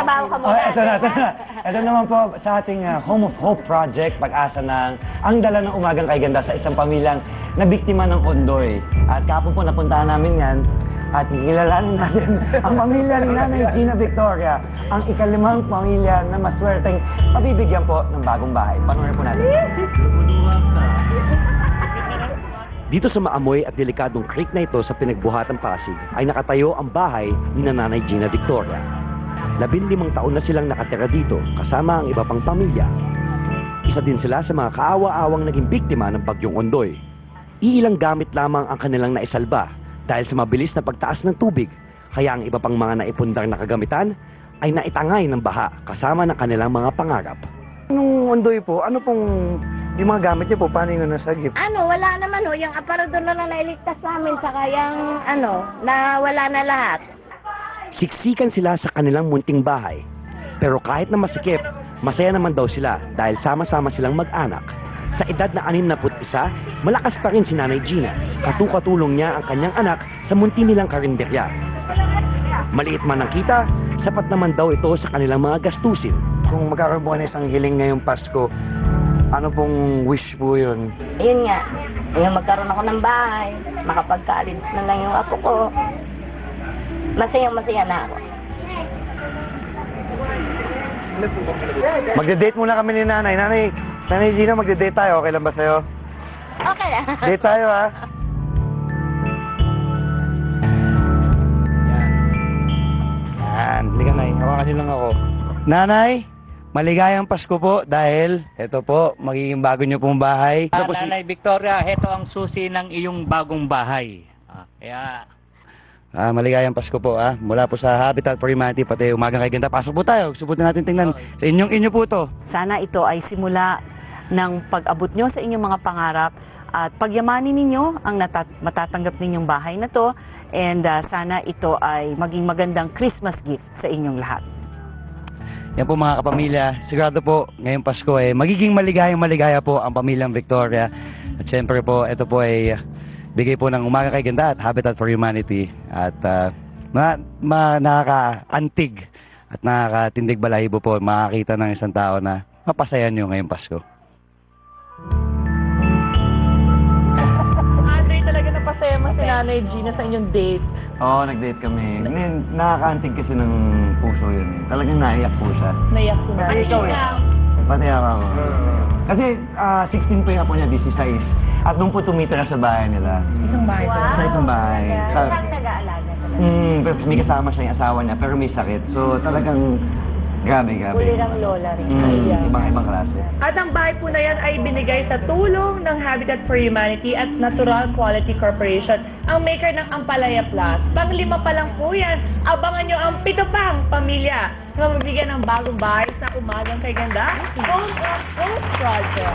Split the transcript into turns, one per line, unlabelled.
Magtrabaho ka muna.
Ito na. Ito naman po sa ating Home of Hope Project, pag-asa ng ang dala ng umagang kay ganda sa isang pamilyang na biktima ng ondoy. At kapon po napuntahan namin yan at kilalanin natin ang pamilya ni Nanay Gina Victoria, ang ikalimang pamilya na maswerteng pabibigyan po ng bagong bahay. Panoorin po natin. Dito sa maamoy at delikadong creek na ito sa pinagbuhatang Pasig ay nakatayo ang bahay ni Nanay Gina Victoria. 15 taon na silang nakatira dito kasama ang iba pang pamilya. Isa din sila sa mga kaawa-awang naging biktima ng bagyong Ondoy. Iilang gamit lamang ang kanilang naisalba dahil sa mabilis na pagtaas ng tubig, kaya ang iba pang mga naipundar na kagamitan ay naitangay ng baha kasama ng kanilang mga pangarap. Nung Ondoy po, ano pong yung mga gamit niyo po, paano yung nasagip?
Wala naman ho. Yung aparador na nailigtas namin, saka yung na wala na lahat.
Siksikan sila sa kanilang munting bahay. Pero kahit na masikip, masaya naman daw sila dahil sama-sama silang mag-anak. Sa edad na 61, malakas pa rin si Nanay Gina. Katukatulong niya ang kanyang anak sa munti nilang karinderya. Maliit man ang kita, sapat naman daw ito sa kanilang mga gastusin. Kung magkakaroon po ng isang hiling ngayong Pasko, ano pong wish po yun?
Ayun nga. Ayun, magkaroon ako ng bahay. Makapagkaalis na lang yung apo ko. Masayang-masaya na ako.
Magde-date muna kami ni Nanay. Nanay Gina, magde-date tayo. Okay lang ba sa'yo?
Okay lang.
Date tayo, ha? Yan. Hindi ka, Nay. Hawakan niyo lang ako. Nanay, maligayang Pasko po dahil ito po, magiging bago niyo pong bahay.
Nanay Victoria, ito ang susi ng iyong bagong bahay.
Maligayang Pasko po, mula po sa Habitat for Humanity, pati umagang kay ganda. Pasok po tayo. Gusto po natin tingnan. Sa inyo po to.
Sana ito ay simula ng pag-abot nyo sa inyong mga pangarap at pagyamanin ninyo ang matatanggap ninyong bahay na to, and sana ito ay maging magandang Christmas gift sa inyong lahat.
Yan po mga kapamilya, sigurado po ngayong Pasko ay magiging maligaya po ang pamilyang Victoria. At syempre po, ito po ay bigay po ng Umaga kay Ganda at Habitat for Humanity. At nakaka-antig at nakakatindig balahibo po makakita ng isang tao na mapasaya nyo ngayong Pasko.
Andre, talaga napasaya mo si Nanay Gina sa inyong date.
Oo, nag-date kami. Nakakaantig kasi ng puso yun. Talagang naiyak po siya.
Naiyak ko na.
Pati ako. Kasi 16 po yung apo niya, 16. At nung po tumitira sa bahay nila.
Isang bahay
Wow.
Sa isang bahay.
Isang nag-aalaga.
Pero may kasama siya yung asawa niya, pero may sakit. So talagang grabe.
Kulirang lola rin.
Ibang klase.
At ang bahay po na yan ay binigay sa tulong ng Habitat for Humanity at Natural Quality Corporation, ang maker ng Ampalaya Plus. Pang-5 pa lang po yan. Abangan nyo ang 7 pang pamilya na mabigyan ng bagong bahay sa Umagang kay Ganda Home of Hope Project.